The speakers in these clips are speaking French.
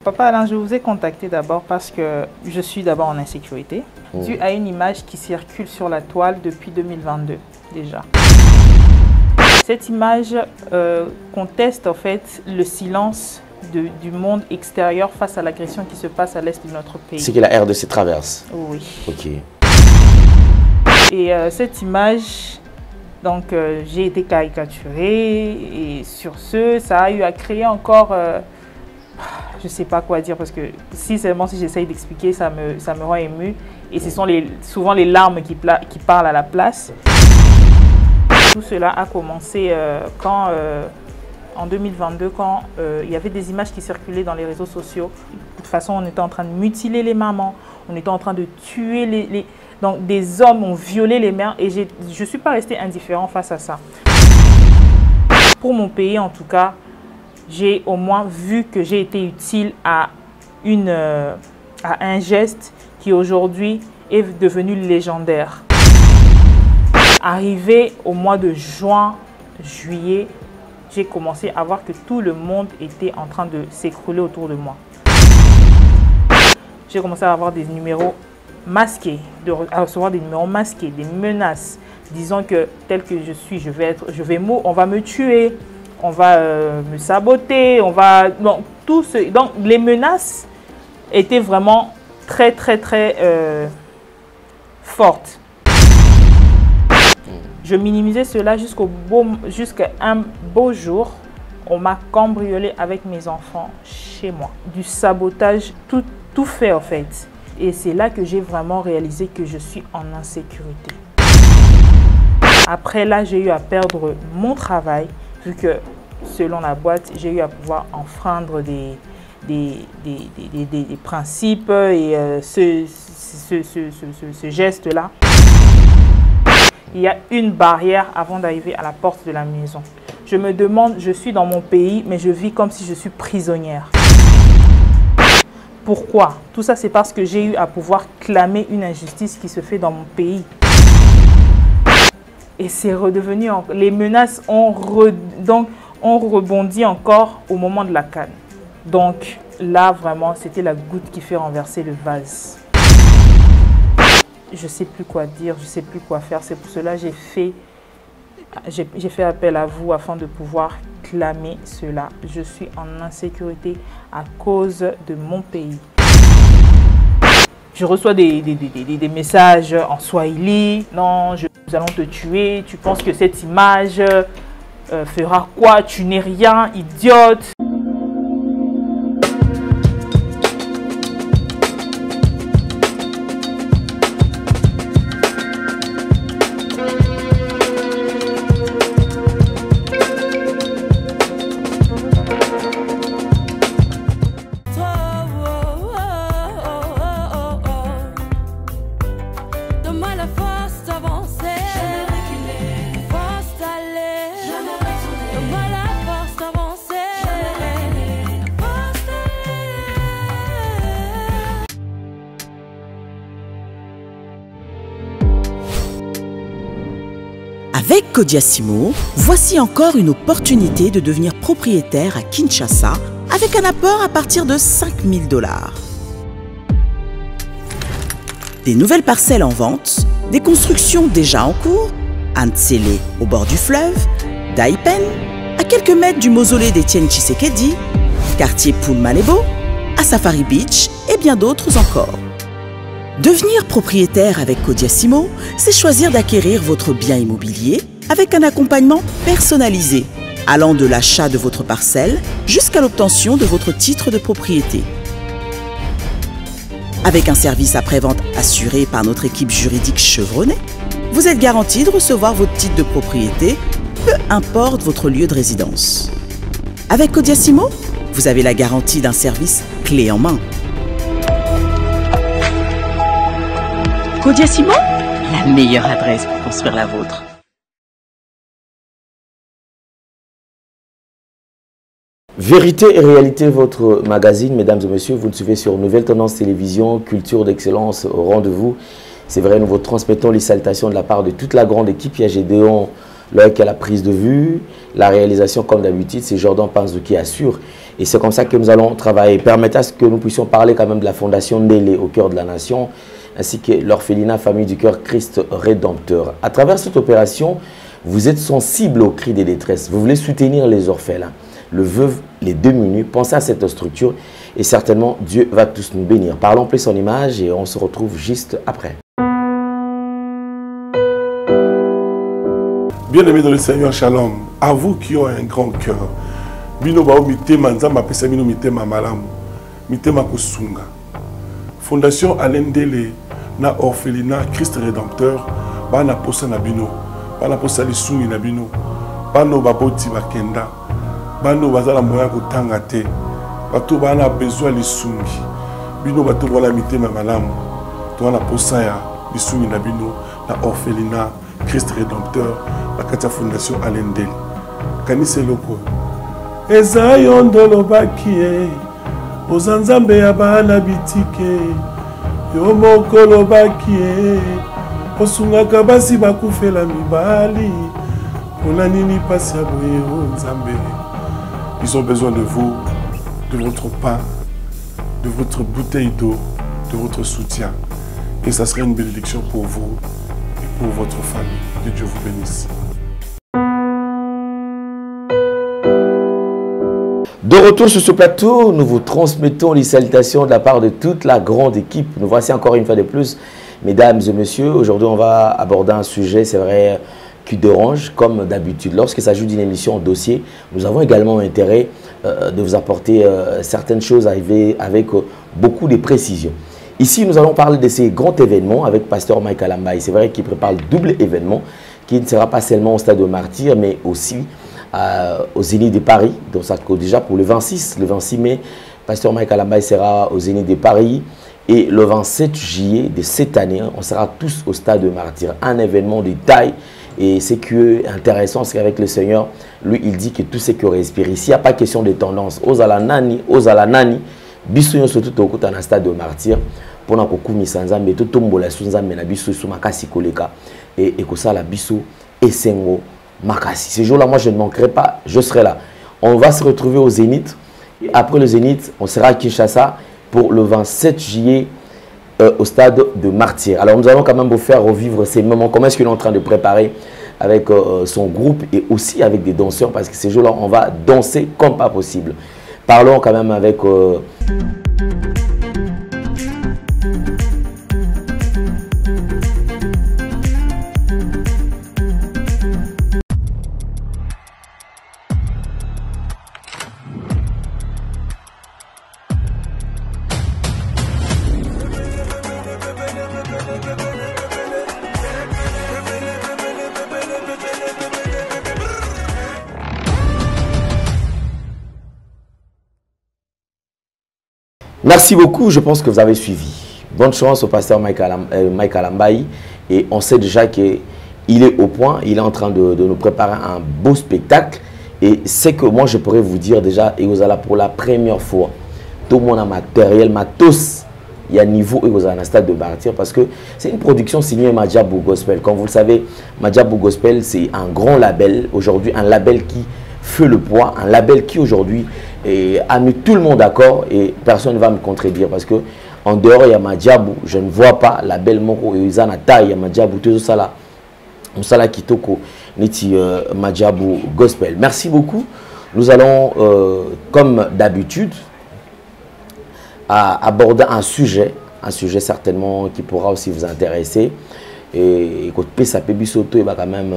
Papa Alain, je vous ai contacté d'abord parce que je suis d'abord en insécurité, dû à une image qui circule sur la toile depuis 2022 déjà. Cette image conteste en fait le silence du monde extérieur face à l'agression qui se passe à l'est de notre pays. C'est que la RDC traverse. Oui. Ok. Et cette image, donc j'ai été caricaturée et sur ce, ça a eu à créer encore, je ne sais pas quoi dire parce que si j'essaye d'expliquer, ça me rend ému et ce sont souvent les larmes qui parlent à la place. Tout cela a commencé en 2022 quand il y avait des images qui circulaient dans les réseaux sociaux. De toute façon, on était en train de mutiler les mamans, on était en train de tuer donc des hommes ont violé les mères et je ne suis pas restée indifférent face à ça. Pour mon pays en tout cas, j'ai au moins vu que j'ai été utile à un geste qui aujourd'hui est devenu légendaire. Arrivé au mois de juin, juillet, j'ai commencé à voir que tout le monde était en train de s'écrouler autour de moi. J'ai commencé à avoir des numéros masqués, à recevoir des numéros masqués, des menaces, disant que tel que je suis, on va me tuer, on va me saboter, donc les menaces étaient vraiment très fortes. Je minimisais cela jusqu'à un beau jour. On m'a cambriolé avec mes enfants chez moi. Du sabotage, tout fait en fait. Et c'est là que j'ai vraiment réalisé que je suis en insécurité. Après là, j'ai eu à perdre mon travail, vu que selon la boîte, j'ai eu à pouvoir enfreindre des principes et ce geste-là. Il y a une barrière avant d'arriver à la porte de la maison. Je me demande, je suis dans mon pays, mais je vis comme si je suis prisonnière. Pourquoi? Tout ça, c'est parce que j'ai eu à pouvoir clamer une injustice qui se fait dans mon pays. Et c'est redevenu... Les menaces ont rebondi encore au moment de la CAN. Donc là, vraiment, c'était la goutte qui fait renverser le vase. Je ne sais plus quoi dire, je ne sais plus quoi faire. C'est pour cela que j'ai fait appel à vous afin de pouvoir clamer cela. Je suis en insécurité à cause de mon pays. Je reçois des messages en swahili. Non, nous allons te tuer. Tu penses que cette image fera quoi? Tu n'es rien, idiote. Avec Kodiasimo, voici encore une opportunité de devenir propriétaire à Kinshasa avec un apport à partir de 5 000 $. Des nouvelles parcelles en vente, des constructions déjà en cours, à Ntsele au bord du fleuve, Daipen, à quelques mètres du mausolée d'Étienne Tshisekedi, quartier Poulmalebo, à Safari Beach et bien d'autres encore. Devenir propriétaire avec Kodiasimo, c'est choisir d'acquérir votre bien immobilier avec un accompagnement personnalisé, allant de l'achat de votre parcelle jusqu'à l'obtention de votre titre de propriété. Avec un service après-vente assuré par notre équipe juridique chevronnée, vous êtes garanti de recevoir votre titre de propriété, peu importe votre lieu de résidence. Avec Kodiasimo, vous avez la garantie d'un service clé en main. Kodiasimo, la meilleure adresse pour construire la vôtre. Vérité et réalité, votre magazine, mesdames et messieurs, vous le suivez sur Nouvelle Tendance Télévision, culture d'excellence au rendez-vous. C'est vrai, nous vous transmettons les salutations de la part de toute la grande équipe. Il y a Gédéon, l'œil qui a la prise de vue, la réalisation comme d'habitude, c'est Jordan Panzou qui assure. Et c'est comme ça que nous allons travailler. Permettez à ce que nous puissions parler quand même de la Fondation Ndélé au cœur de la nation, ainsi que l'orphelinat Famille du Cœur Christ Rédempteur. À travers cette opération, vous êtes sensible aux cris des détresses. Vous voulez soutenir les orphelins, le veuve, les démunis. Pensez à cette structure et certainement Dieu va tous nous bénir. Parlons plus en image et on se retrouve juste après. Bien-aimés dans le Seigneur, shalom. À vous qui ont un grand cœur. Bino bao mitema nzamba pesa bino mitema malamu. Mitema kusunga. Fondation Alain Ndélé na orphelinat Christ Rédempteur bana posa na bino. Bana posa lisungi na bino. Bano baboti bakenda. Bano bazala moya kotanga te. Bato bana besoin lisungi. Bino bato wala mitema malamu. To na posa ya lisungi na bino na orphelinat Christ Rédempteur, la Katia Fondation Alain Ndélé. Kanise loko. Eza yondolo bakie, ozanzambe ya bana bitike, yo mokolo bakie, osungaka basi bakufela mibali, pona nini pasi ya boye o nzambe. Ils ont besoin de vous, de votre pain, de votre bouteille d'eau, de votre soutien. Et ça serait une bénédiction pour vous et pour votre famille. Que Dieu vous bénisse. De retour sur ce plateau, nous vous transmettons les salutations de la part de toute la grande équipe. Nous voici encore une fois de plus, mesdames et messieurs. Aujourd'hui, on va aborder un sujet, c'est vrai, qui dérange, comme d'habitude. Lorsqu'il s'agit d'une émission dossier, nous avons également intérêt de vous apporter certaines choses avec beaucoup de précision. Ici, nous allons parler de ces grands événements avec Pasteur Mike Alambaye. C'est vrai qu'il prépare le double événement qui ne sera pas seulement au stade de Martyr, mais aussi au Zénith de Paris. Donc ça déjà pour le 26 mai, Pasteur Mike Alambaye sera au Zénith de Paris. Et le 27 juillet de cette année, on sera tous au stade de Martyr. Un événement de taille. Et ce qui est intéressant, c'est qu'avec le Seigneur, lui, il dit que tout ce qui respire ici, il n'y a pas question de tendance. Ozalanani, biso surtout au côté d'un stade de Martyr. Pour nous kokumi sanzambe tout tombo la sunzambe na biso sous makasi koleka et que ça la biso et sengo makasi. Ce jour-là, moi je ne manquerai pas, je serai là. On va se retrouver au Zénith. Et après le Zénith, on sera à Kinshasa pour le 27 juillet au stade de Martyr. Alors nous allons quand même vous faire revivre ces moments. Comment est-ce qu'il est en train de préparer avec son groupe et aussi avec des danseurs, parce que ces jours-là, on va danser comme pas possible. Parlons quand même avec... Merci beaucoup, je pense que vous avez suivi. Bonne chance au pasteur Mike Alambaye. Et on sait déjà qu'il est au point, il est en train de nous préparer un beau spectacle. Et c'est que moi je pourrais vous dire déjà, et vous allez pour la première fois, tout le monde a matériel, matos, il y a niveau et vous avez un stade de Martyr parce que c'est une production signée Madjabou Gospel. Comme vous le savez, Madjabou Gospel, c'est un grand label, aujourd'hui un label qui fait le poids, un label qui aujourd'hui a mis tout le monde d'accord et personne ne va me contredire parce que en dehors il y a Madjabou, je ne vois pas label moko et Izanata, il y a Madjabou, tout ça là, on sala kitoko niti Madjabou Gospel. Merci beaucoup. Nous allons comme d'habitude aborder un sujet certainement qui pourra aussi vous intéresser et côté ça peut bisoto et bah quand même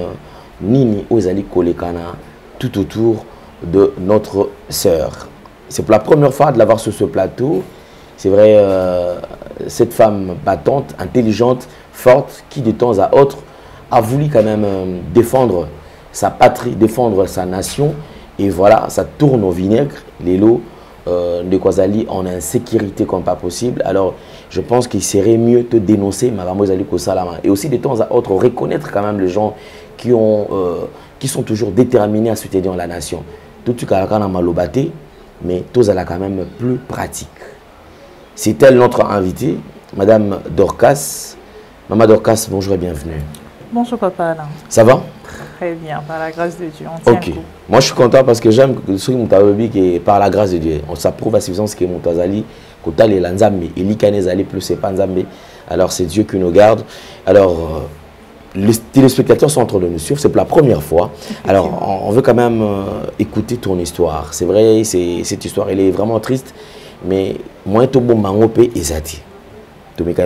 nini ozali kolekana tout autour de notre sœur. C'est pour la première fois de l'avoir sur ce plateau. C'est vrai, cette femme battante, intelligente, forte, qui de temps à autre a voulu quand même défendre sa patrie, défendre sa nation. Et voilà, ça tourne au vinaigre. Les lots de Kwazali en insécurité comme pas possible. Alors, je pense qu'il serait mieux de dénoncer Madame Ozali Kosalama. Et aussi de temps à autre, reconnaître quand même les gens qui sont toujours déterminés à soutenir la nation. Tout ce qu'on a malobaté, mais tout ça quand même plus pratique. C'est elle notre invitée, Madame Dorcas. Maman Dorcas, bonjour et bienvenue. Bonjour papa Alain. Ça va? très bien, par la grâce de Dieu. On tient le coup. Moi, je suis content parce que j'aime ce que par la grâce de Dieu. On s'approuve à suffisance que Moutazali, Kota les Lanzambe, Eli Kanezali plus c'est Panzambe. Alors, c'est Dieu qui nous garde. Alors, les téléspectateurs sont en train de nous suivre, c'est pour la première fois. Alors, on veut quand même écouter ton histoire. C'est vrai, cette histoire, elle est vraiment triste, mais moi, tout bon mangopé et zati.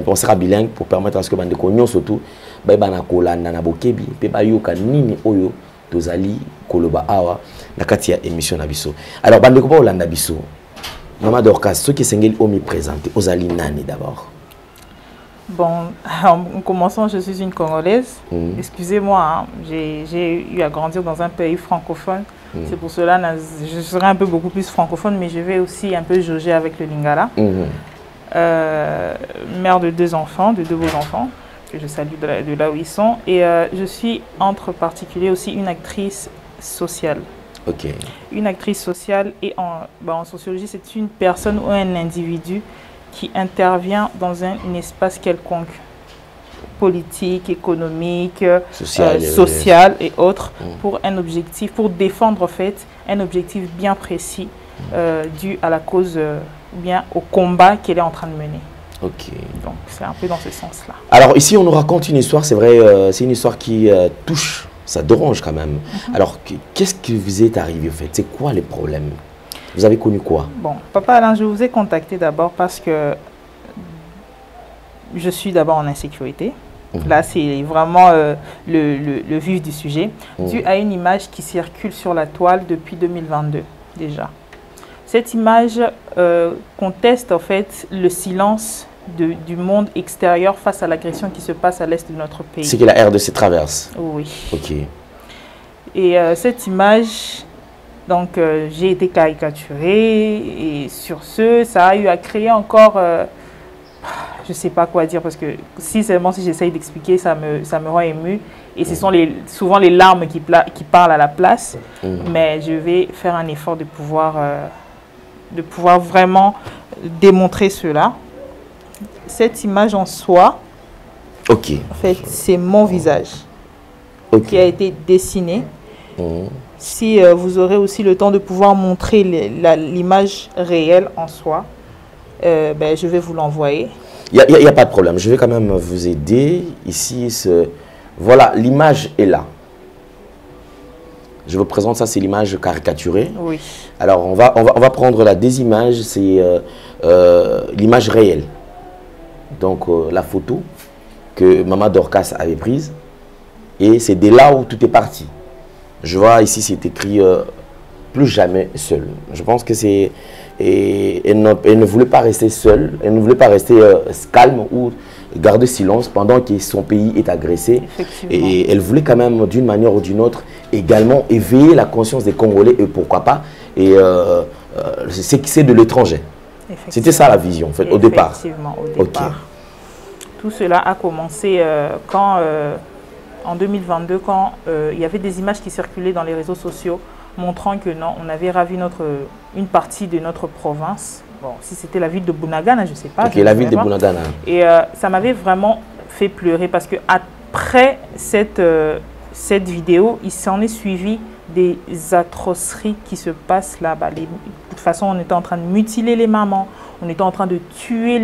On sera bilingue pour permettre à ce que bande de surtout bana kolanda na bokebi pe ba yoka nini oyo tozali koloba awa na kati ya émission na biso. Alors bande ko ba olanda biso. Maman Dorcas, ceux qui s'engagent au présenter ozali nani d'abord. Bon, en commençant, je suis une Congolaise. Excusez-moi, hein, j'ai eu à grandir dans un pays francophone. C'est pour cela que je serai un peu beaucoup plus francophone, mais je vais aussi un peu jauger avec le Lingala. Mère de 2 enfants, de 2 beaux enfants, que je salue de là où ils sont. Et je suis entre particulier aussi une actrice sociale. Une actrice sociale et en sociologie, c'est une personne ou un individu qui intervient dans un espace quelconque, politique, économique, social et autres, pour un objectif, pour défendre en fait un objectif bien précis dû à la cause ou bien au combat qu'elle est en train de mener. Donc c'est un peu dans ce sens-là. Alors ici on nous raconte une histoire, c'est vrai, c'est une histoire qui touche, ça dérange quand même. Alors qu'est-ce qui vous est arrivé en fait? C'est quoi les problèmes? Vous avez connu quoi? Bon, Papa Alain, je vous ai contacté d'abord parce que je suis d'abord en insécurité. Là, c'est vraiment le vif du sujet, dû à une image qui circule sur la toile depuis 2022 déjà. Cette image conteste en fait le silence du monde extérieur face à l'agression qui se passe à l'est de notre pays. C'est que la RDC traverse. Oui. Et cette image... Donc, j'ai été caricaturée et sur ce, ça a eu à créer encore, je ne sais pas quoi dire parce que si j'essaye d'expliquer, ça me rend ému et ce sont souvent les larmes qui parlent à la place, mais je vais faire un effort de pouvoir vraiment démontrer cela. Cette image en soi, en fait, c'est mon visage qui a été dessiné. Si vous aurez aussi le temps de pouvoir montrer l'image réelle en soi, je vais vous l'envoyer. Il n'y a pas de problème, je vais quand même vous aider. Ici, voilà, l'image est là. Je vous présente ça, c'est l'image caricaturée. Oui. Alors, on va prendre la des images, c'est l'image réelle. Donc, la photo que Maman Dorcas avait prise. Et c'est de là où tout est parti. Je vois ici, c'est écrit plus jamais seule. Je pense que c'est... Elle ne voulait pas rester seule, elle ne voulait pas rester calme ou garder silence pendant que son pays est agressé. Et elle voulait quand même, d'une manière ou d'une autre, également éveiller la conscience des Congolais et pourquoi pas, et c'est de l'étranger. C'était ça la vision, en fait, au départ. Effectivement, au départ. Tout cela a commencé quand... en 2022, quand il y avait des images qui circulaient dans les réseaux sociaux montrant que non, on avait ravi une partie de notre province. Bon, si c'était la ville de Bunagana, je ne sais pas. La ville de Bunagana. Et ça m'avait vraiment fait pleurer parce que après cette vidéo, il s'en est suivi des atrocités qui se passent là-bas. De toute façon, on était en train de mutiler les mamans, on était en train de tuer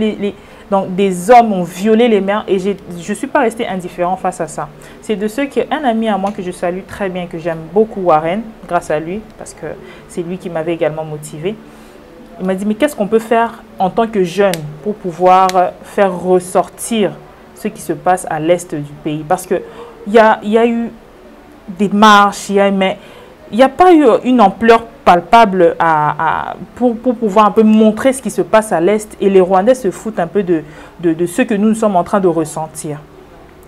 Donc, des hommes ont violé les mères et je ne suis pas restée indifférent face à ça. C'est de ceux qui... Un ami à moi que je salue très bien, que j'aime beaucoup, Warren, grâce à lui, parce que c'est lui qui m'avait également motivé. Il m'a dit, mais qu'est-ce qu'on peut faire en tant que jeune pour pouvoir faire ressortir ce qui se passe à l'est du pays? Parce qu'il y a eu des marches, mais il n'y a pas eu une ampleur palpable pour pouvoir un peu montrer ce qui se passe à l'Est. Et les Rwandais se foutent un peu de ce que nous sommes en train de ressentir.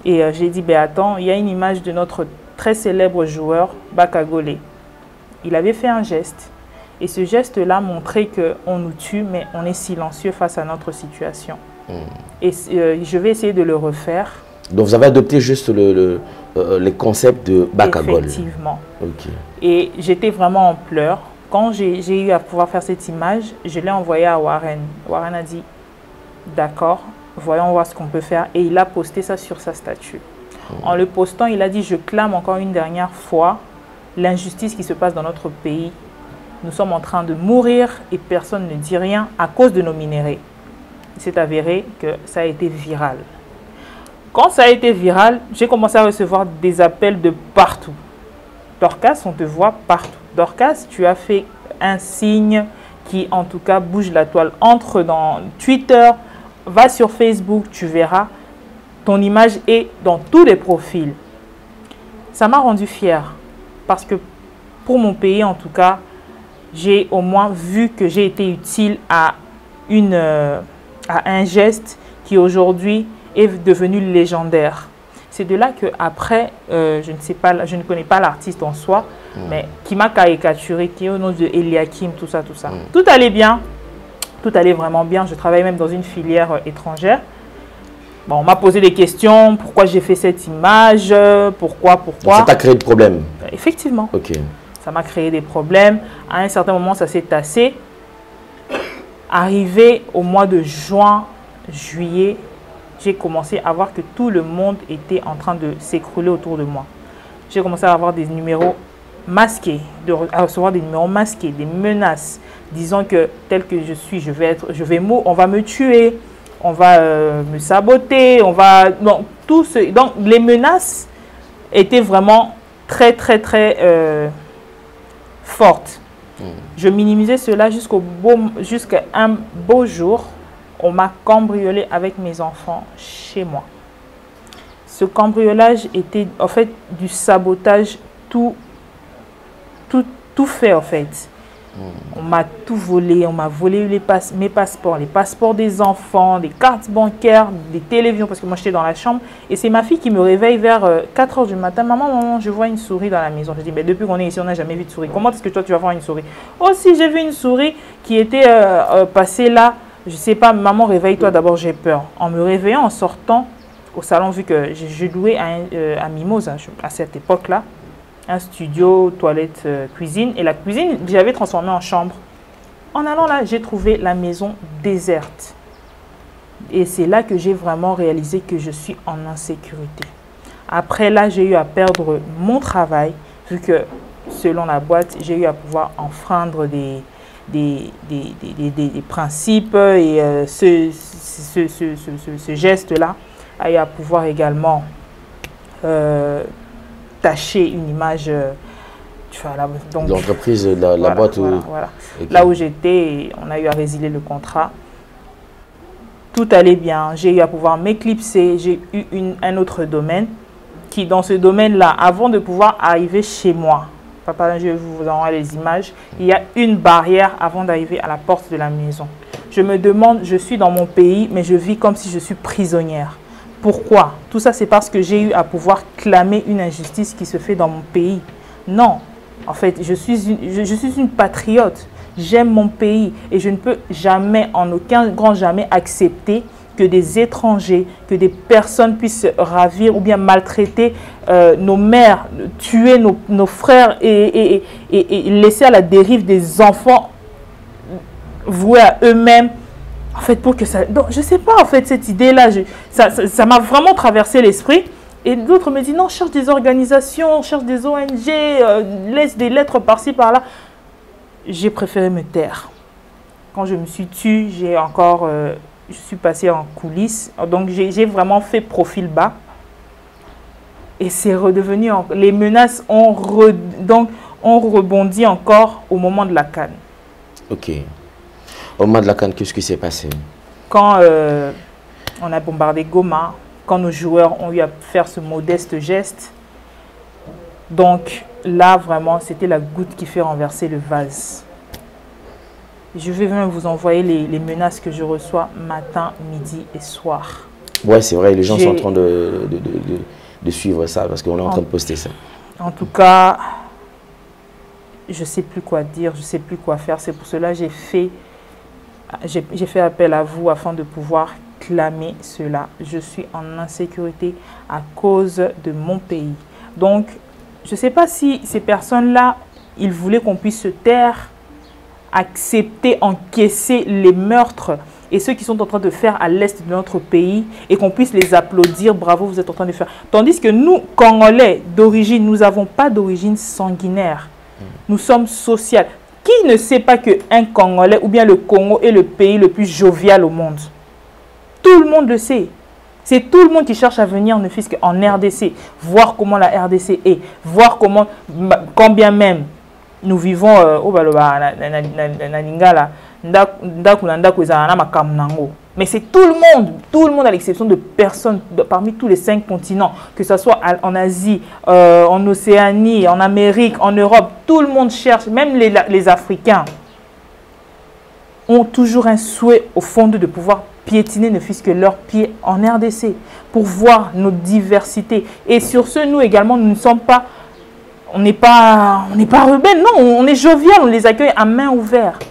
Et j'ai dit, ben attends, il y a une image de notre très célèbre joueur, Bakagole. Il avait fait un geste. Et ce geste-là montrait qu'on nous tue, mais on est silencieux face à notre situation. Et je vais essayer de le refaire. Donc vous avez adopté juste le concept de Bakagole. Effectivement. Et j'étais vraiment en pleurs. Quand j'ai eu à pouvoir faire cette image, je l'ai envoyée à Warren. Warren a dit, d'accord, voyons voir ce qu'on peut faire. Et il a posté ça sur sa statue. En le postant, il a dit « Je clame encore une dernière fois l'injustice qui se passe dans notre pays. Nous sommes en train de mourir et personne ne dit rien à cause de nos minéraux. » Il s'est avéré que ça a été viral. Quand ça a été viral, j'ai commencé à recevoir des appels de partout. Dorcas, on te voit partout. Dorcas, tu as fait un signe qui, en tout cas, bouge la toile. Entre dans Twitter, va sur Facebook, tu verras. Ton image est dans tous les profils. Ça m'a rendu fière. Parce que pour mon pays, en tout cas, j'ai au moins vu que j'ai été utile à un geste qui aujourd'hui est devenu légendaire. C'est de là qu'après, je ne connais pas l'artiste en soi, mais qui m'a caricaturé, qui est au nom de Eliakim, tout ça. Tout allait bien, tout allait vraiment bien. Je travaillais même dans une filière étrangère. Bon, on m'a posé des questions, pourquoi j'ai fait cette image, pourquoi. Ça t'a créé de problèmes? Effectivement. Ok. Ça m'a créé des problèmes. À un certain moment, ça s'est tassé. Arrivé au mois de juin, juillet, j'ai commencé à voir que tout le monde était en train de s'écrouler autour de moi. J'ai commencé à avoir des numéros masqués, à recevoir des numéros masqués, des menaces, disant que tel que je suis, on va me tuer, on va me saboter, donc, donc les menaces étaient vraiment très fortes. Je minimisais cela jusqu'à un beau jour. On m'a cambriolé avec mes enfants chez moi. Ce cambriolage était en fait du sabotage, tout fait en fait. On m'a tout volé, on m'a volé mes passeports, les passeports des enfants, des cartes bancaires, des télévisions, parce que moi j'étais dans la chambre. Et c'est ma fille qui me réveille vers 4 h du matin. Maman, je vois une souris dans la maison. Je dis, mais depuis qu'on est ici, on n'a jamais vu de souris. Comment est-ce que toi tu vas voir une souris? Oh si, j'ai vu une souris qui était passée là. Je ne sais pas, maman, réveille-toi, d'abord j'ai peur. En me réveillant, en sortant au salon, vu que je louais à Mimosa à cette époque-là, un studio, toilette, cuisine. Et la cuisine, j'avais transformé en chambre. En allant là, j'ai trouvé la maison déserte. Et c'est là que j'ai vraiment réalisé que je suis en insécurité. Après là, j'ai eu à perdre mon travail, vu que selon la boîte, j'ai eu à pouvoir enfreindre des principes et ce geste-là a eu à pouvoir également tâcher une image de l'entreprise, la boîte où... Voilà. Okay. Là où j'étais, on a eu à résilier le contrat. Tout allait bien, j'ai eu à pouvoir m'éclipser, j'ai eu un autre domaine qui, dans ce domaine-là, avant de pouvoir arriver chez moi, papa, je vous envoie les images. Il y a une barrière avant d'arriver à la porte de la maison. Je me demande, je suis dans mon pays, mais je vis comme si je suis prisonnière. Pourquoi? Tout ça, c'est parce que j'ai eu à pouvoir clamer une injustice qui se fait dans mon pays. Non, en fait, je suis une patriote. J'aime mon pays et je ne peux jamais, en aucun grand jamais, accepter que des étrangers, que des personnes puissent ravir ou bien maltraiter nos mères, tuer nos frères et laisser à la dérive des enfants voués à eux-mêmes. En fait, pour que ça... Donc, je ne sais pas, en fait, cette idée-là, ça m'a vraiment traversé l'esprit. Et d'autres me disent, non, cherche des organisations, cherche des ONG, laisse des lettres par-ci, par-là. J'ai préféré me taire. Quand je me suis tue, je suis passée en coulisses. Donc, j'ai vraiment fait profil bas. Et c'est redevenu... Les menaces ont rebondi encore au moment de la CAN. Ok. Au moment de la CAN, qu'est-ce qui s'est passé? Quand on a bombardé Goma, quand nos joueurs ont eu à faire ce modeste geste, donc là, vraiment, c'était la goutte qui fait renverser le vase. Je vais même vous envoyer les menaces que je reçois matin, midi et soir. Ouais, c'est vrai, les gens sont en train de suivre ça, parce qu'on est en train de poster ça. En tout cas, je ne sais plus quoi dire, je ne sais plus quoi faire. C'est pour cela que j'ai fait appel à vous afin de pouvoir clamer cela. Je suis en insécurité à cause de mon pays. Donc, je ne sais pas si ces personnes-là, ils voulaient qu'on puisse se taire, accepter, encaisser les meurtres et ceux qui sont en train de faire à l'est de notre pays et qu'on puisse les applaudir, bravo, vous êtes en train de faire. Tandis que nous, Congolais d'origine, nous n'avons pas d'origine sanguinaire. Nous sommes sociaux. Qui ne sait pas qu'un Congolais ou bien le Congo est le pays le plus jovial au monde? Tout le monde le sait. C'est tout le monde qui cherche à venir, ne fût-ce qu'en RDC, voir comment la RDC est, voir comment, quand bien même nous vivons au Baloba, mais c'est tout le monde à l'exception de personnes parmi tous les 5 continents, que ce soit en Asie, en Océanie, en Amérique, en Europe, tout le monde cherche, même les Africains ont toujours un souhait au fond de pouvoir piétiner ne fût-ce que leurs pieds en RDC pour voir nos diversités. Et sur ce, nous également, nous ne sommes pas, on n'est pas rebelles, non, on est jovial, on les accueille à main ouverte.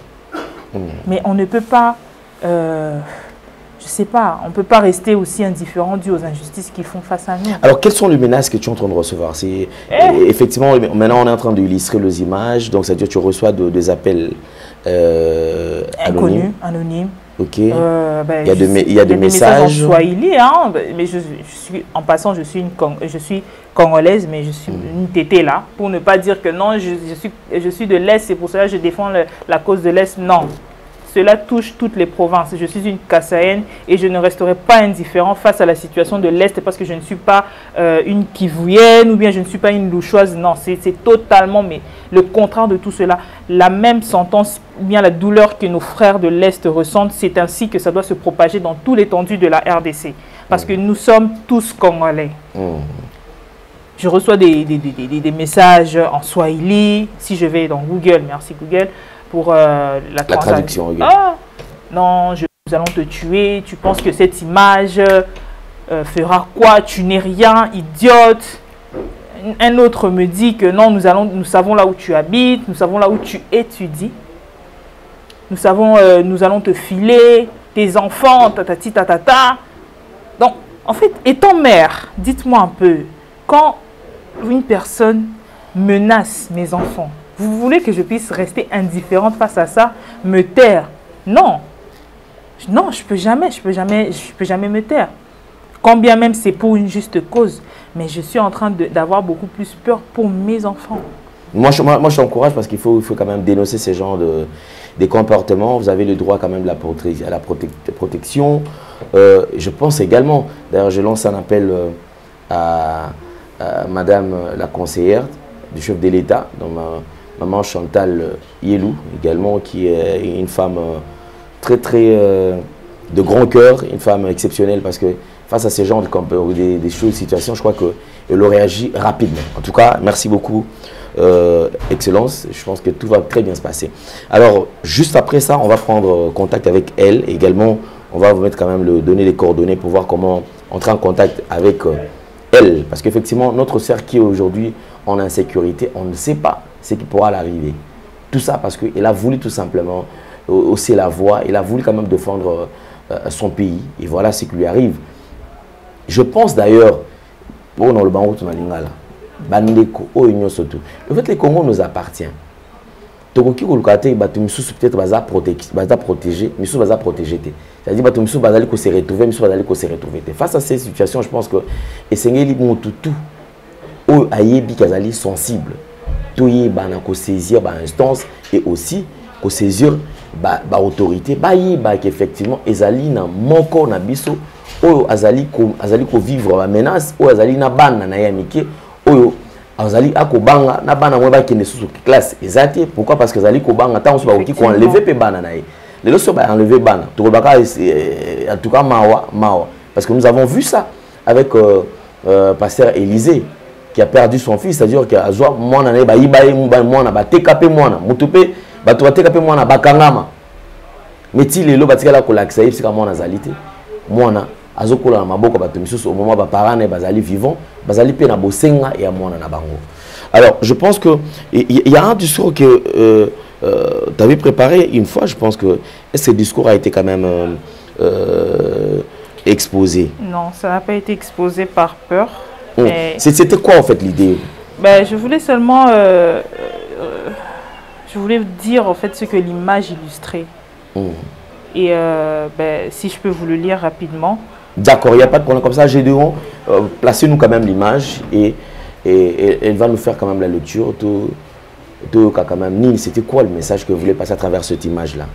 Mais on ne peut pas, je sais pas, on ne peut pas rester aussi indifférent dû aux injustices qu'ils font face à nous. Alors, quelles sont les menaces que tu es en train de recevoir? Effectivement, maintenant, on est en train d'illustrer les images, donc c'est-à-dire que tu reçois des appels anonymes. Ok. Il y a des messages. En Swahili, hein, mais en passant, je suis congolaise, mais je suis une tétée là, pour ne pas dire que non, je suis de l'Est, c'est pour cela que je défends la cause de l'Est. Non. Cela touche toutes les provinces. Je suis une Kassaïenne et je ne resterai pas indifférent face à la situation de l'Est parce que je ne suis pas une Kivouienne ou bien je ne suis pas une Louchoise. Non, c'est totalement mais le contraire de tout cela. La même sentence, bien la douleur que nos frères de l'Est ressentent, c'est ainsi que ça doit se propager dans tout l'étendue de la RDC. Parce que nous sommes tous Congolais. Je reçois des messages en Swahili. Si je vais dans Google, merci Google, pour la traduction. Ah, non, nous allons te tuer. Tu penses que cette image fera quoi? Tu n'es rien, idiote. Un autre me dit que non, nous savons là où tu habites, nous savons là où tu étudies. Nous allons te filer, tes enfants, tatati tatata. Donc, en fait, étant mère, dites-moi un peu, quand une personne menace mes enfants, vous voulez que je puisse rester indifférente face à ça, me taire? Non. Non, je peux jamais me taire. Quand bien même c'est pour une juste cause, mais je suis en train d'avoir beaucoup plus peur pour mes enfants. Moi, je t'encourage parce qu'il faut quand même dénoncer ces genres de comportements. Vous avez le droit quand même à la protection. Je pense également, d'ailleurs, je lance un appel à Madame la conseillère du chef de l'État, Maman Chantal Yelou, également, qui est une femme très de grand cœur, une femme exceptionnelle, parce que face à ces genres des choses, situations, je crois qu'elle aurait agi rapidement. En tout cas, merci beaucoup, Excellence. Je pense que tout va très bien se passer. Alors, juste après ça, on va prendre contact avec elle. Également, on va vous mettre quand même donner les coordonnées pour voir comment entrer en contact avec elle. Parce qu'effectivement, notre sœur qui est aujourd'hui en insécurité, on ne sait pas ce qui pourra l'arriver. Tout ça parce qu'elle a voulu tout simplement hausser la voix, elle a voulu quand même défendre son pays. Et voilà ce qui lui arrive. Je pense d'ailleurs, pour dans le banc de Lingala, Bandeko, le fait que le Congo nous appartient. Tokoki Kolkate, peut-être protégé, mais protégé. C'est-à-dire que se retrouver. Face à ces situations, je pense que Essengeli Moutoutou, ou Ayebi Kazali sensible, tout y est saisir instance et aussi saisir autorité, qu'effectivement, Ezali na moko na biso, ou Azali ko vivre la menace, ou Azali na ban na yamike, ou Azali akobanga na bana mwa bakende sous classe ezati. Pourquoi? Parce que Azali kobanga tant so ba oki ko enlever pe bana na ye. Les autres ba enlever bana. To baka en tout cas mawa parce que nous avons vu ça avec pasteur Élisée qui a perdu son fils, c'est-à-dire que azwa mwana na ba ibaye mwana ba tekape mwana mutupe ba to tekape mwana bakangama. Meti lelo batikala ko lakisa yipsika mwana zalite mwana azokola na maboko bato misusu au moment ba parents bazali vivants bazali pe na bosenga ya mwana na bango. Alors je pense que il y a un discours que tu avais préparé une fois, je pense que ce discours a été quand même exposé. Non, ça n'a pas été exposé par peur. C'était quoi en fait l'idée? Ben, je voulais seulement je voulais dire en fait ce que l'image illustrait. Et si je peux vous le lire rapidement. D'accord, il n'y a pas de problème. Comme ça, Gédéon, placez-nous quand même l'image et elle va nous faire quand même la lecture. Quand même, c'était quoi le message que vous voulez passer à travers cette image-là?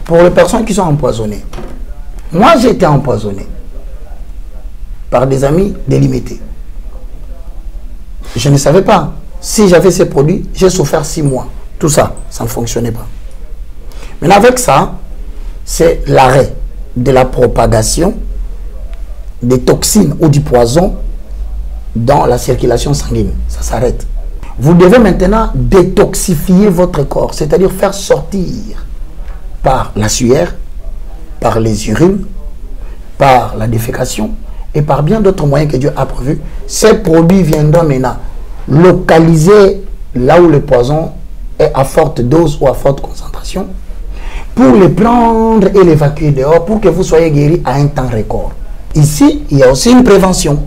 Pour les personnes qui sont empoisonnées, moi j'ai été empoisonné par des amis délimités. Je ne savais pas. Si j'avais ces produits, j'ai souffert 6 mois. Tout ça, ça ne fonctionnait pas. Mais avec ça, c'est l'arrêt de la propagation des toxines ou du poison dans la circulation sanguine. Ça s'arrête. Vous devez maintenant détoxifier votre corps, c'est-à-dire faire sortir par la sueur, par les urines, par la défécation et par bien d'autres moyens que Dieu a prévus. Ces produits viendront maintenant localiser là où le poison est à forte dose ou à forte concentration pour les prendre et l'évacuer dehors pour que vous soyez guéri à un temps record. Ici, il y a aussi une prévention.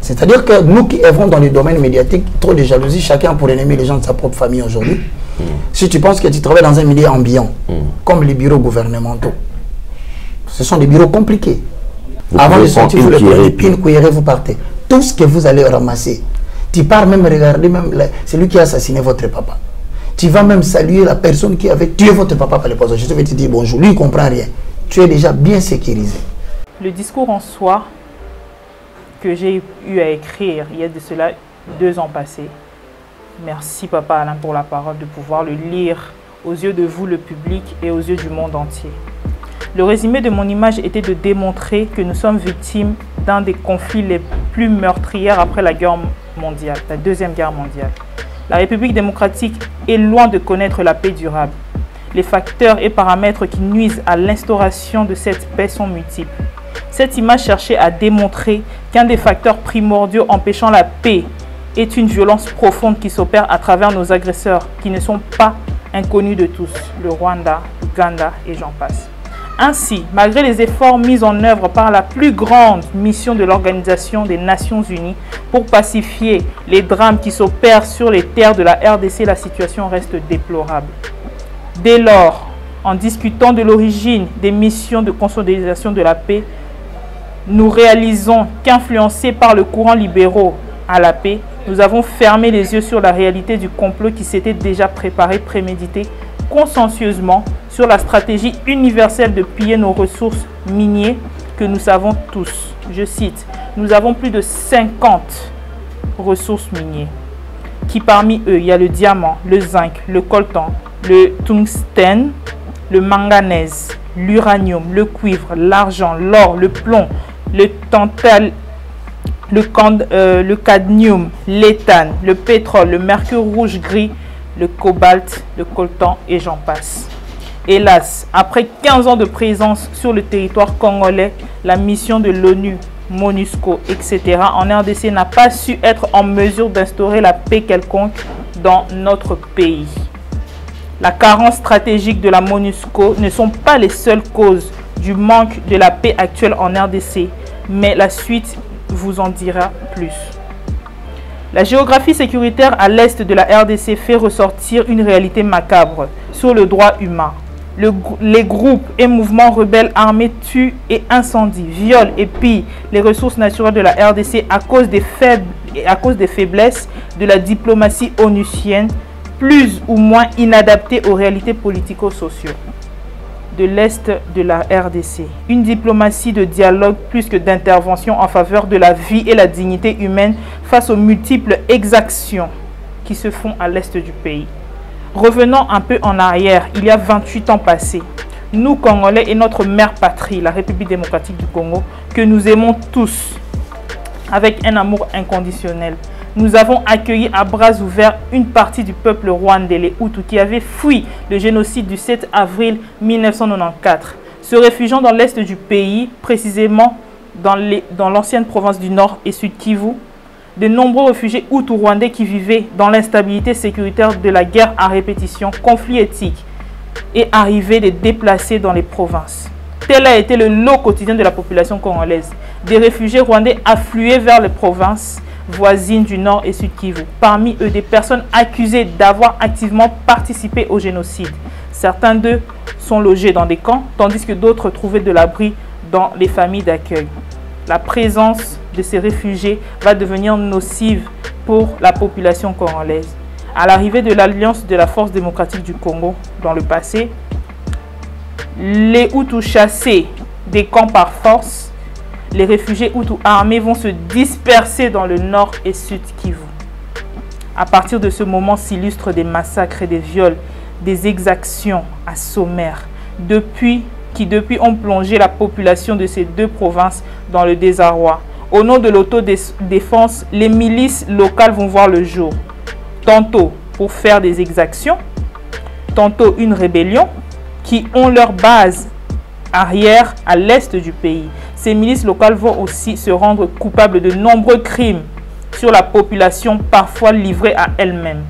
C'est-à-dire que nous qui œuvrons dans le domaine médiatique, trop de jalousie, chacun pour aimer les gens de sa propre famille aujourd'hui. Si tu penses que tu travailles dans un milieu ambiant, comme les bureaux gouvernementaux, ce sont des bureaux compliqués. Avant de sortir, vous le prenez, pine, couillerez, vous partez. Tout ce que vous allez ramasser, tu pars même regarder celui qui a assassiné votre papa. Tu vas même saluer la personne qui avait tué votre papa par les poisons. Je vais te dire bonjour, lui il ne comprend rien. Tu es déjà bien sécurisé. Le discours en soi que j'ai eu à écrire il y a de cela 2 ans passés. Merci Papa Alain pour la parole, de pouvoir le lire aux yeux de vous, le public, et aux yeux du monde entier. Le résumé de mon image était de démontrer que nous sommes victimes d'un des conflits les plus meurtriers après la guerre mondiale, la Deuxième Guerre mondiale. La République démocratique est loin de connaître la paix durable. Les facteurs et paramètres qui nuisent à l'instauration de cette paix sont multiples. Cette image cherchait à démontrer qu'un des facteurs primordiaux empêchant la paix est une violence profonde qui s'opère à travers nos agresseurs, qui ne sont pas inconnus de tous, le Rwanda, l'Ouganda et j'en passe. Ainsi, malgré les efforts mis en œuvre par la plus grande mission de l'Organisation des Nations Unies pour pacifier les drames qui s'opèrent sur les terres de la RDC, la situation reste déplorable. Dès lors, en discutant de l'origine des missions de consolidation de la paix, nous réalisons qu'influencés par le courant libéraux à la paix, nous avons fermé les yeux sur la réalité du complot qui s'était déjà préparé, prémédité, consciencieusement sur la stratégie universelle de piller nos ressources minières que nous savons tous. Je cite, nous avons plus de 50 ressources minières, qui parmi eux, il y a le diamant, le zinc, le coltan, le tungstène, le manganèse, l'uranium, le cuivre, l'argent, l'or, le plomb, le tantal, le cadmium, l'éthane, le pétrole, le mercure rouge gris, le cobalt, le coltan et j'en passe. Hélas, après 15 ans de présence sur le territoire congolais, la mission de l'ONU, MONUSCO, etc. en RDC n'a pas su être en mesure d'instaurer la paix quelconque dans notre pays. La carence stratégique de la MONUSCO ne sont pas les seules causes du manque de la paix actuelle en RDC, mais la suite vous en dira plus. La géographie sécuritaire à l'est de la RDC fait ressortir une réalité macabre sur le droit humain. Les groupes et mouvements rebelles armés tuent et incendient, violent et pillent les ressources naturelles de la RDC à cause des faiblesses de la diplomatie onusienne, plus ou moins inadaptée aux réalités politico-sociaux de l'Est de la RDC. Une diplomatie de dialogue plus que d'intervention en faveur de la vie et la dignité humaine face aux multiples exactions qui se font à l'Est du pays. Revenons un peu en arrière, il y a 28 ans passés. Nous, Congolais, et notre mère patrie, la République démocratique du Congo, que nous aimons tous avec un amour inconditionnel, nous avons accueilli à bras ouverts une partie du peuple rwandais, les Hutus, qui avait fui le génocide du 7 avril 1994, se réfugiant dans l'est du pays, précisément dans l'ancienne province du Nord et Sud Kivu. De nombreux réfugiés Hutus rwandais qui vivaient dans l'instabilité sécuritaire de la guerre à répétition, conflits éthiques et arrivée des déplacés dans les provinces. Tel a été le lot quotidien de la population congolaise. Des réfugiés rwandais afflués vers les provinces voisines du Nord et Sud Kivu. Parmi eux, des personnes accusées d'avoir activement participé au génocide. Certains d'eux sont logés dans des camps, tandis que d'autres trouvaient de l'abri dans les familles d'accueil. La présence de ces réfugiés va devenir nocive pour la population congolaise. À l'arrivée de l'Alliance de la Force démocratique du Congo dans le passé, les Hutus chassés des camps par force, les réfugiés Hutus armés vont se disperser dans le nord et sud Kivu. À partir de ce moment s'illustrent des massacres et des viols, des exactions à sommaire, qui depuis ont plongé la population de ces deux provinces dans le désarroi. Au nom de l'autodéfense, les milices locales vont voir le jour, tantôt pour faire des exactions, tantôt une rébellion, qui ont leur base arrière à l'est du pays. Ces milices locales vont aussi se rendre coupables de nombreux crimes sur la population, parfois livrée à elle-même.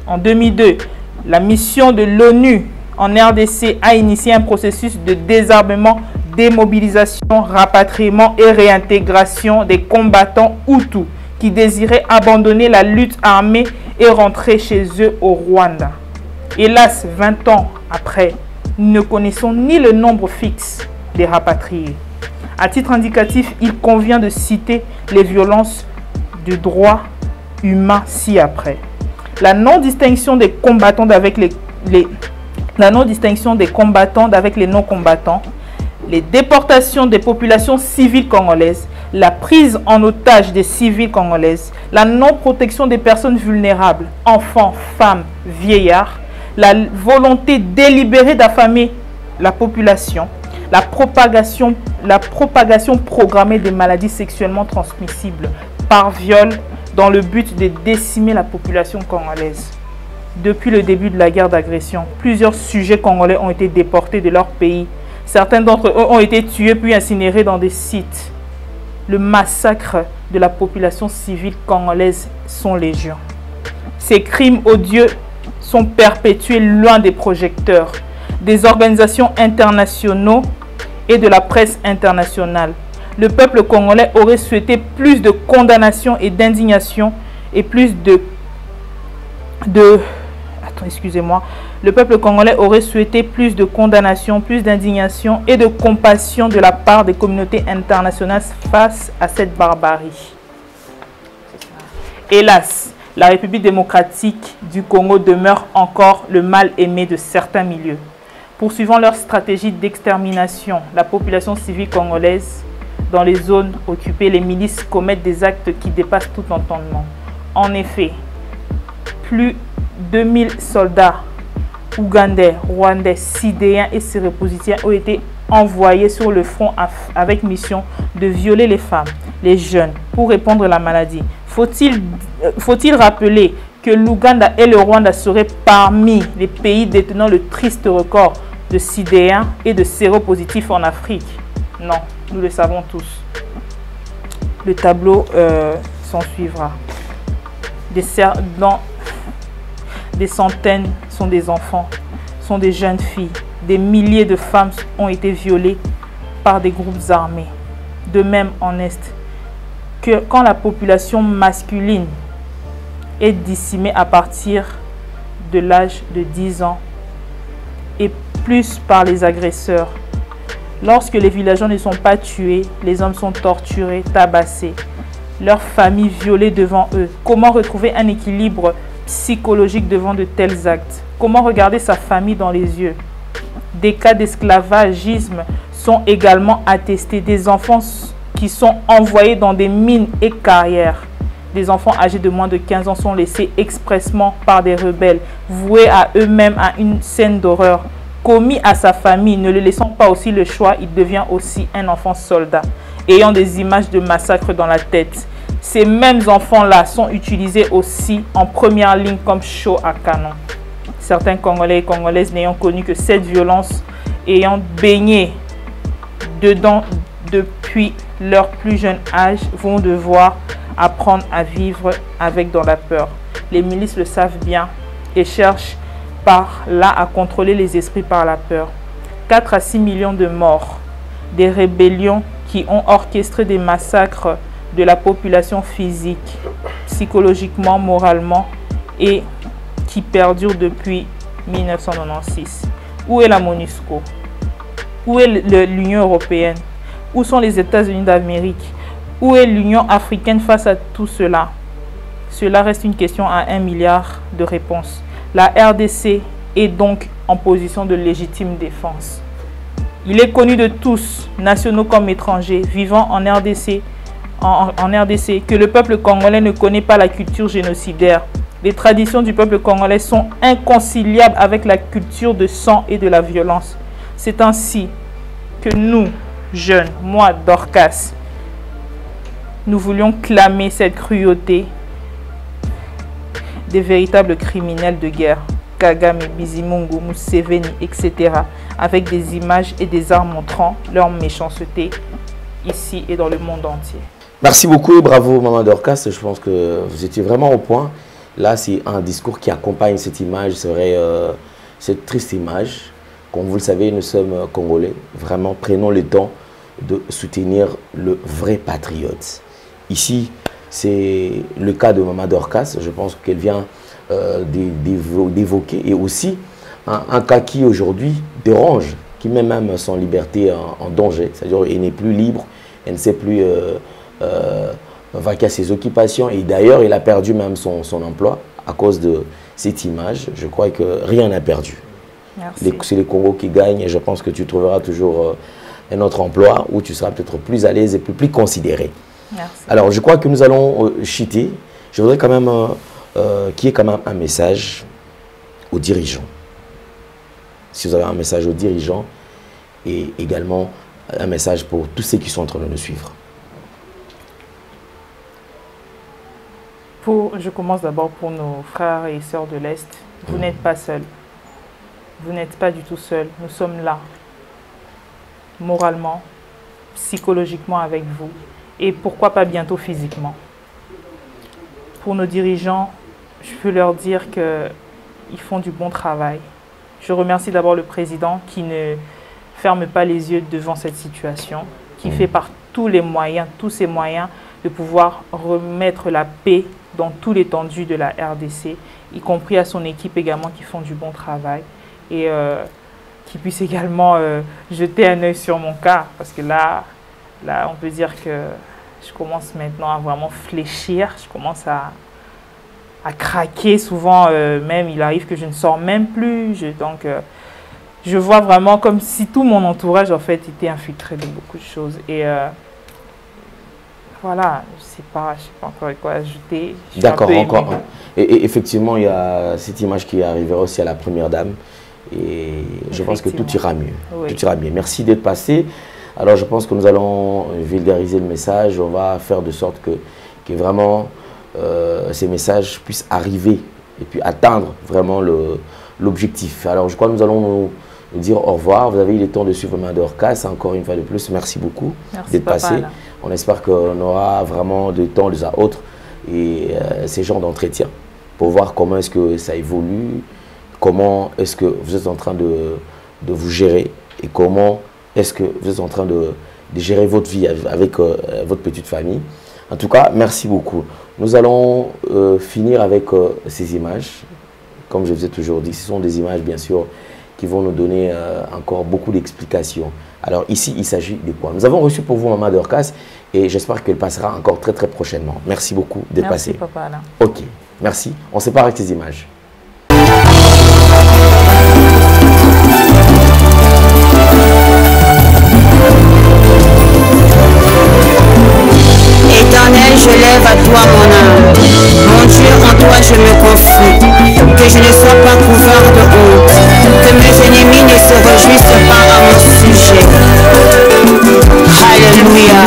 En 2002, la mission de l'ONU en RDC a initié un processus de désarmement, démobilisation, rapatriement et réintégration des combattants Hutus qui désiraient abandonner la lutte armée et rentrer chez eux au Rwanda. Hélas, 20 ans après, nous ne connaissons ni le nombre fixe des rapatriés. À titre indicatif, il convient de citer les violences du droit humain ci-après. La non-distinction des combattants avec les non-combattants, les déportations des populations civiles congolaises, la prise en otage des civils congolaises, la non-protection des personnes vulnérables, enfants, femmes, vieillards, la volonté délibérée d'affamer la population, la propagation programmée des maladies sexuellement transmissibles par viol dans le but de décimer la population congolaise. Depuis le début de la guerre d'agression, plusieurs sujets congolais ont été déportés de leur pays. Certains d'entre eux ont été tués puis incinérés dans des sites. Le massacre de la population civile congolaise sont légion. Ces crimes odieux sont perpétués loin des projecteurs, des organisations internationales et de la presse internationale. Le peuple congolais aurait souhaité plus de condamnation et d'indignation et plus Le peuple congolais aurait souhaité plus de condamnation, plus d'indignation et de compassion de la part des communautés internationales face à cette barbarie. Hélas, la République démocratique du Congo demeure encore le mal-aimé de certains milieux. Poursuivant leur stratégie d'extermination, la population civile congolaise, dans les zones occupées, les milices commettent des actes qui dépassent tout entendement. En effet, plus de 2000 soldats ougandais, rwandais, sidéens et séropositiens ont été envoyés sur le front avec mission de violer les femmes, les jeunes, pour répandre la maladie. Faut-il rappeler que l'Ouganda et le Rwanda seraient parmi les pays détenant le triste record de sidéens et de séropositifs en Afrique? Non, nous le savons tous. Le tableau s'en suivra. Des centaines sont des enfants, sont des jeunes filles. Des milliers de femmes ont été violées par des groupes armés. De même en Est, que quand la population masculine est décimée à partir de l'âge de 10 ans et plus par les agresseurs. Lorsque les villageois ne sont pas tués, les hommes sont torturés, tabassés, leurs familles violées devant eux. Comment retrouver un équilibre psychologique devant de tels actes? Comment regarder sa famille dans les yeux? Des cas d'esclavagisme sont également attestés. Des enfants qui sont envoyés dans des mines et carrières. Des enfants âgés de moins de 15 ans sont laissés expressément par des rebelles, voués à eux-mêmes à une scène d'horreur. Commis à sa famille, ne le laissant pas aussi le choix, il devient aussi un enfant soldat, ayant des images de massacre dans la tête. Ces mêmes enfants-là sont utilisés aussi en première ligne comme chaud à canon. Certains Congolais et Congolaises n'ayant connu que cette violence, ayant baigné dedans depuis leur plus jeune âge, vont devoir apprendre à vivre avec dans la peur. Les milices le savent bien et cherchent par là à contrôler les esprits par la peur. 4 à 6 millions de morts, des rébellions qui ont orchestré des massacres de la population physique, psychologiquement, moralement et qui perdurent depuis 1996. Où est la MONUSCO? Où est l'Union européenne? Où sont les États-Unis d'Amérique? Où est l'Union africaine face à tout cela? Cela reste une question à 1 milliard de réponses. La RDC est donc en position de légitime défense. Il est connu de tous, nationaux comme étrangers, vivant en RDC, que le peuple congolais ne connaît pas la culture génocidaire. Les traditions du peuple congolais sont inconciliables avec la culture de sang et de la violence. C'est ainsi que nous, jeunes, moi, Dorcas, nous voulions clamer cette cruauté des véritables criminels de guerre, Kagame, Bizimungu, Museveni, etc., avec des images et des armes montrant leur méchanceté ici et dans le monde entier. Merci beaucoup et bravo Maman Dorcas, je pense que vous étiez vraiment au point. Là, c'est un discours qui accompagne cette image, c'est vrai, cette triste image. Comme vous le savez, nous sommes Congolais. Vraiment, prenons le temps de soutenir le vrai patriote. Ici, c'est le cas de Maman Dorcas. Je pense qu'elle vient d'évoquer. Et aussi, un cas qui aujourd'hui dérange, qui met même son liberté en danger. C'est-à-dire qu'elle n'est plus libre, elle ne sait plus vaquer à ses occupations. Et d'ailleurs, elle a perdu même son emploi à cause de cette image. Je crois que rien n'a perdu. C'est les Congos qui gagnent et je pense que tu trouveras toujours un autre emploi où tu seras peut-être plus à l'aise et plus considéré. Merci. Alors, je crois que nous allons chuter. Je voudrais quand même qu'il y ait quand même un message aux dirigeants. Si vous avez un message aux dirigeants et également un message pour tous ceux qui sont en train de nous suivre. Je commence d'abord pour nos frères et sœurs de l'Est. Vous n'êtes pas seuls. Vous n'êtes pas du tout seuls. Nous sommes là, moralement, psychologiquement avec vous. Et pourquoi pas bientôt physiquement. Pour nos dirigeants, je peux leur dire qu'ils font du bon travail. Je remercie d'abord le président qui ne ferme pas les yeux devant cette situation, qui fait par tous ses moyens de pouvoir remettre la paix dans tout l'étendue de la RDC, y compris à son équipe également qui font du bon travail. Et qui puisse également jeter un œil sur mon cas, parce que là, on peut dire que je commence maintenant à vraiment fléchir, je commence à craquer souvent, même il arrive que je ne sors même plus, donc je vois vraiment comme si tout mon entourage en fait était infiltré de beaucoup de choses. Et voilà, je ne sais pas encore quoi ajouter. D'accord, encore. Et effectivement, il y a cette image qui arrivera aussi à la première dame. Et je pense que tout ira mieux. Oui. Tout ira mieux. Merci d'être passé. Alors, je pense que nous allons vulgariser le message. On va faire de sorte que vraiment ces messages puissent arriver et puis atteindre vraiment l'objectif. Alors, je crois que nous allons nous dire au revoir. Vous avez eu le temps de suivre Maman Dorcas. Encore une fois de plus, merci beaucoup d'être passé. On espère qu'on aura vraiment de temps les uns autres et ces genres d'entretien pour voir comment est-ce que ça évolue. Comment est-ce que vous êtes en train de vous gérer et comment est-ce que vous êtes en train de gérer votre vie avec votre petite famille. En tout cas, merci beaucoup. Nous allons finir avec ces images. Comme je vous ai toujours dit, ce sont des images, bien sûr, qui vont nous donner encore beaucoup d'explications. Alors ici, il s'agit de quoi? Nous avons reçu pour vous Maman Dorcas et j'espère qu'elle passera encore très prochainement. Merci beaucoup d'être passé. Merci, papa. Là. Ok, merci. On sépare avec ces images. Éternel, je lève à toi mon âme. Mon Dieu, en toi je me confie. Que je ne sois pas couvert de honte. Que mes ennemis ne se réjouissent pas à mon sujet. Alléluia.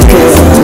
cœur.